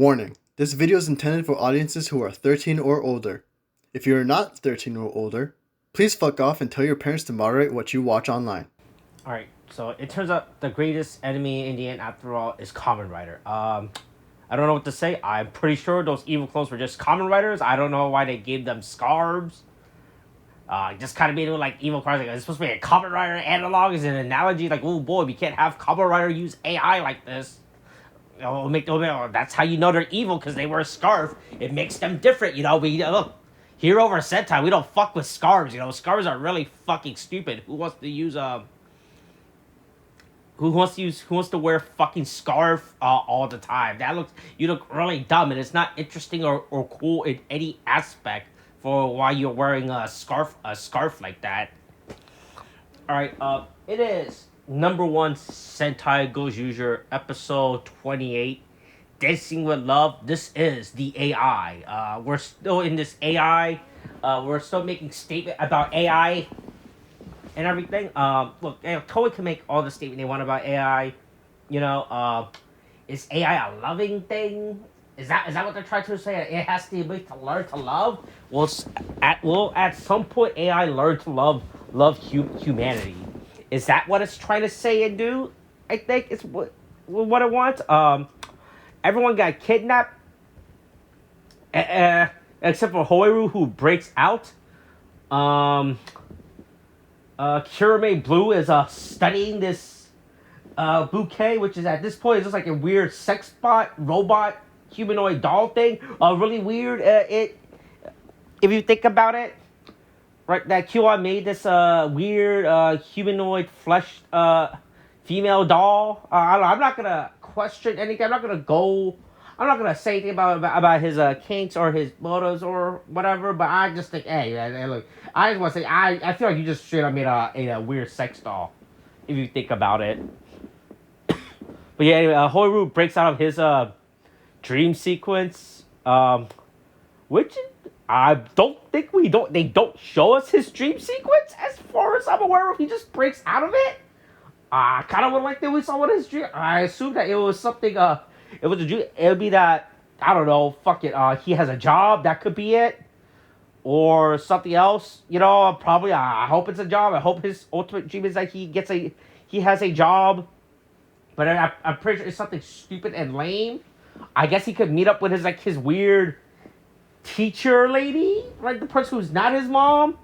Warning: this video is intended for audiences who are 13 or older. If you are not 13 or older, please fuck off and tell your parents to moderate what you watch online. Alright, so it turns out the greatest enemy in the end, after all, is Kamen Rider. I don't know what to say. I'm pretty sure those evil clones were just Kamen Riders. I don't know why they gave them scarves. Just kind of made it look like evil cars. Like, it's supposed to be a Kamen Rider analog. Is an analogy. Like, oh boy, we can't have Kamen Rider use AI like this. That's how you know they're evil, because they wear a scarf. It makes them different, look, here over Sentai, we don't fuck with scarves. Scarves are really fucking stupid. Who wants to wear fucking scarf all the time? You look really dumb, and it's not interesting or cool in any aspect for why you're wearing a scarf like that. All right, it is #1 Sentai Gozyuger, episode 28, Dancing with Love. This is the AI. We're still in this AI. We're still making statement about AI and everything. Look, Toei can make all the statement they want about AI. Is AI a loving thing? Is that what they're trying to say? It has the ability to learn to love. At some point AI learn to love humanity. Is that what it's trying to say and do? I think it's what it wants. Everyone got kidnapped, except for Hoiru, who breaks out. Kirame Blue is studying this bouquet, which is at this point is just like a weird sex bot robot humanoid doll thing. Really weird. If you think about it. Right, that QI made this weird humanoid flesh female doll. I'm not gonna question anything. I'm not gonna say anything about his kinks or his motives or whatever. But I just think, hey, look, I just want to say, I feel like you just straight up made a weird sex doll, if you think about it. But yeah, anyway, Hoiru breaks out of his dream sequence, which I don't think they don't show us his dream sequence as far as I'm aware of. He just breaks out of it. I kind of would like that we saw what his dream. I assume that it was something. It was a dream. It would be that, I don't know. Fuck it. He has a job. That could be it, or something else. Probably. I hope it's a job. I hope his ultimate dream is that he has a job. But I'm pretty sure it's something stupid and lame. I guess he could meet up with his weird teacher lady, like the person who's not his mom,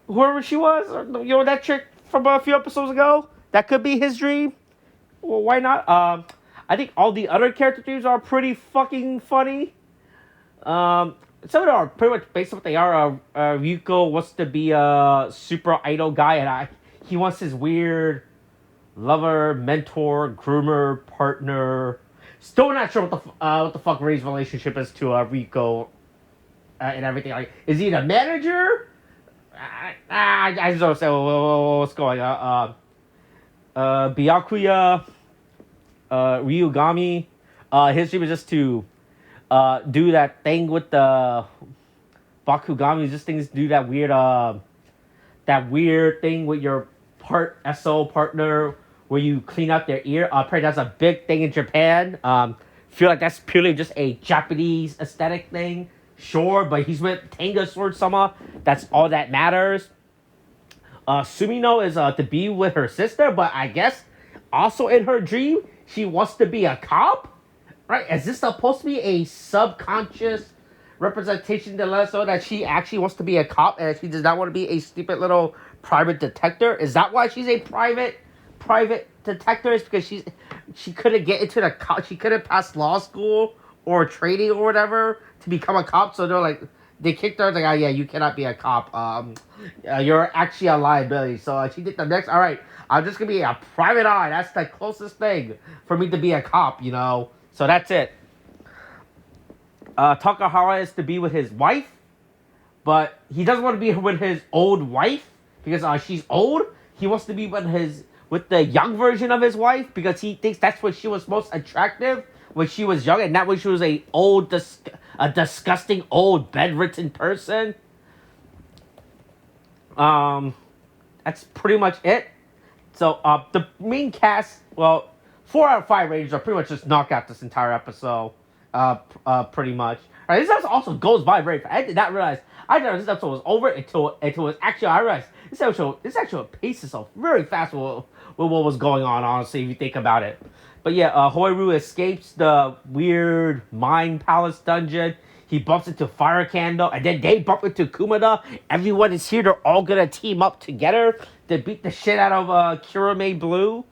whoever she was, or that chick from a few episodes ago. That could be his dream. Well, why not? I think all the other character dreams are pretty fucking funny. Some of them are pretty much based on what they are. Ryuko wants to be a super idol guy, and he wants his weird lover, mentor, groomer, partner. Still not sure what the fuck Ray's relationship is to Ryuko. And everything. Like, is he the manager? I just don't say what's going on. Byakuya, Ryugami, his dream is just to do that thing with the Bakugami. Just things do that weird thing with your SO partner where you clean out their ear. Apparently that's a big thing in Japan. Feel like that's purely just a Japanese aesthetic thing. Sure, but he's with Tenga Sword Sama. That's all that matters. Sumino is to be with her sister, but I guess also in her dream, she wants to be a cop? Right? Is this supposed to be a subconscious representation to let us know that she actually wants to be a cop and she does not want to be a stupid little private detective? Is that why she's a private detective? Is because she couldn't get into the cop, she couldn't pass law school or training or whatever to become a cop, so they kicked her, like, oh yeah, you cannot be a cop, you're actually a liability. So she did the next, alright, I'm just gonna be a private eye, that's the closest thing for me to be a cop, so that's it. Takahara is to be with his wife, but he doesn't want to be with his old wife, because she's old. He wants to be with the young version of his wife, because he thinks that's when she was most attractive, when she was young, and not when she was a disgusting old bedridden person. That's pretty much it. So the main cast, well, 4 out of 5 ratings are pretty much just knock out this entire episode. Pretty much. Right, this episode also goes by very fast. I did not realize. I thought this episode was over until it was actually. I realized this episode paces itself very fast with what was going on. Honestly, if you think about it. But yeah, Hoiru escapes the weird mind palace dungeon. He bumps into Fire Candle, and then they bump into Kumada. Everyone is here. They're all gonna team up together to beat the shit out of Kurame Blue.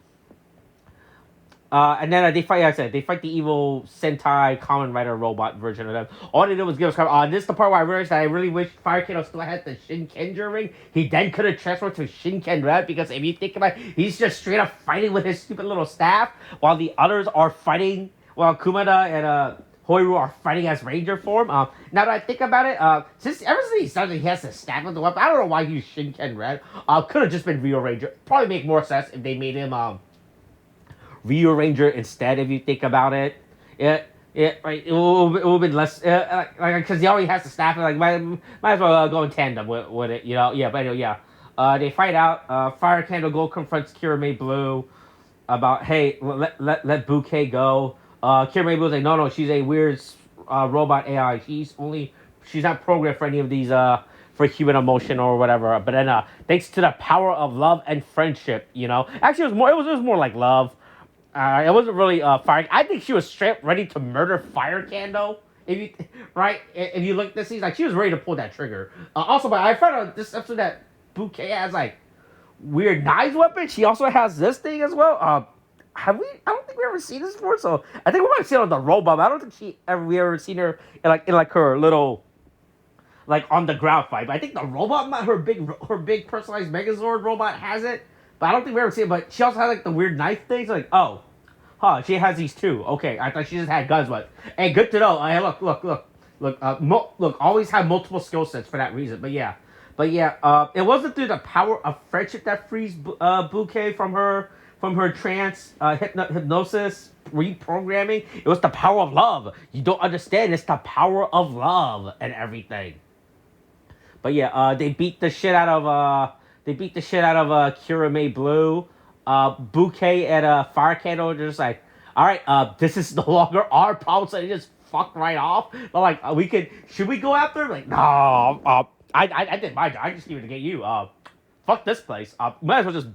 And then they fight. Like I said, they fight the evil Sentai Kamen Rider robot version of them. All they did was give us. This is the part where I realized that I really wish Fire Kano still had the Shinkenja ring. He then could have transferred to Shinken Red because if you think about it, he's just straight up fighting with his stupid little staff while the others are fighting. While Kumada and Hoiru are fighting as Ranger form. Now that I think about it, since ever since he started, he has to stab with the weapon. I don't know why he used Shinken Red. Could have just been Rio Ranger. Probably make more sense if they made him Rio Ranger instead, if you think about it. Right. It would have been less, because he already has the staff, like, might as well go in tandem with it, you know? Yeah, but anyway, yeah. They fight out, Fire Candle Go confronts Kirame Blue about, hey, let Bouquet go. Kirame Blue's like, no, she's a weird, robot AI. She's not programmed for any of these, for human emotion or whatever. But then, thanks to the power of love and friendship, you know? Actually, it was more like love. It wasn't really fire. I think she was straight ready to murder Fire Candle. If you look at this, like she was ready to pull that trigger. Also, but I found out this episode that Bouquet has like weird knives weapon. She also has this thing as well. Have we? I don't think we ever seen this before. So I think we might have seen it on the robot. But I don't think we ever seen her in her little like on the ground fight. But I think the robot, her big personalized Megazord robot has it. But I don't think we ever seen it. But she also had like the weird knife things. Like, oh, she has these too. Okay, I thought she just had guns. But hey, good to know. Hey, look. Always have multiple skill sets for that reason. But yeah, it wasn't through the power of friendship that frees Bouquet from her trance, hypnosis, reprogramming. It was the power of love. You don't understand. It's the power of love and everything. But yeah, they beat the shit out of Kirame Blue. Bouquet and Fire Candle are just like, all right, this is no longer our problem, so they just fucked right off. But like, should we go after him? Like, no, I did my job. I just needed to get you. Fuck this place. Might as well just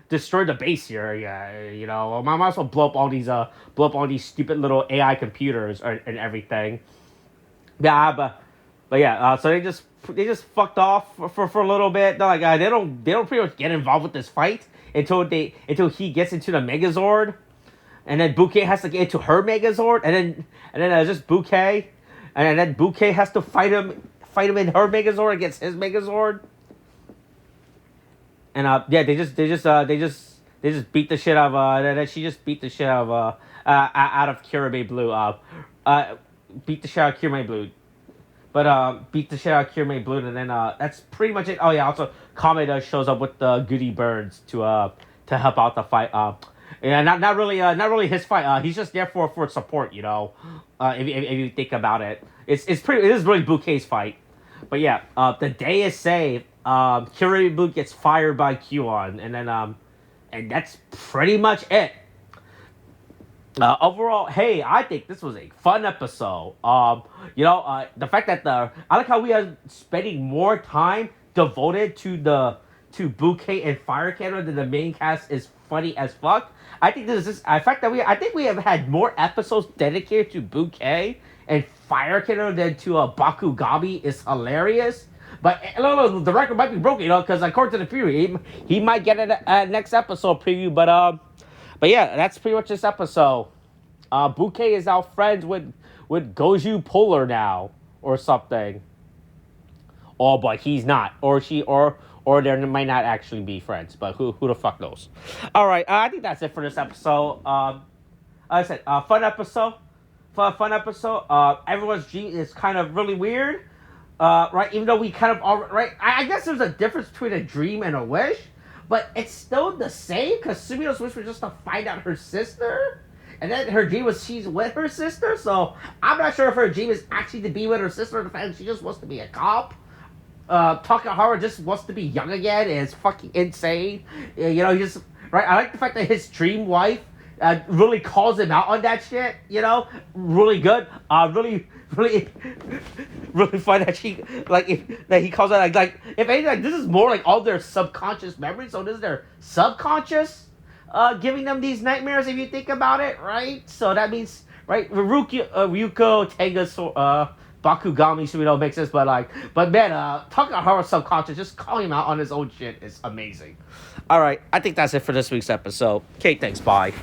destroy the base here. Yeah, you know, might as well blow up all these stupid little AI computers and everything. Yeah, but yeah, so they just fucked off for a little bit. They're like, they don't pretty much get involved with this fight until he gets into the Megazord, and then Bouquet has to get into her Megazord, and then just Bouquet, and then Bouquet has to fight him in her Megazord against his Megazord, and yeah, they just beat the shit out of she just beat the shit out of Kirame Blue, beat the shit out of Kirame Blue. But beat the shit out of Kirame Blue, and then that's pretty much it. Oh yeah, also Kamen shows up with the Goody Birds to help out the fight. Yeah, not really his fight. He's just there for support, you know. If you think about it, it is really Bouquet's fight. But yeah, the day is saved. Kirame Blue gets fired by Q-on, and then and that's pretty much it. Overall, hey, I think this was a fun episode. The fact that I like how we are spending more time devoted to Bouquet and Fire Candle than the main cast is funny as fuck. I think this is the fact that I think we have had more episodes dedicated to Bouquet and Fire Candle than to Bakugami is hilarious. But no, the record might be broken, you know, because according to the preview, he might get a next episode preview, But yeah, that's pretty much this episode. Bouquet is now friends with Goju Polar now, or something. Oh, but he's not, or they might not actually be friends. But who the fuck knows? All right, I think that's it for this episode. Like I said, fun episode. Fun episode. Everyone's dream is kind of really weird, right? Even though we kind of right. I guess there's a difference between a dream and a wish. But it's still the same, because Sumio's wish was just to find out her sister. And then her dream was she's with her sister. So I'm not sure if her dream is actually to be with her sister, or the fact that she just wants to be a cop. Takahara just wants to be young again, and it's fucking insane. You know, right? I like the fact that his dream wife really calls him out on that shit. Really good. Really, really fun that that he calls out like if anything, like this is more like all their subconscious memories. So this is their subconscious giving them these nightmares. If you think about it, right? So that means right, Ryuko, Tenga, Bakugami, so we don't make sense. But man, talking about her subconscious, just calling him out on his own shit is amazing. All right, I think that's it for this week's episode. Okay, thanks. Bye.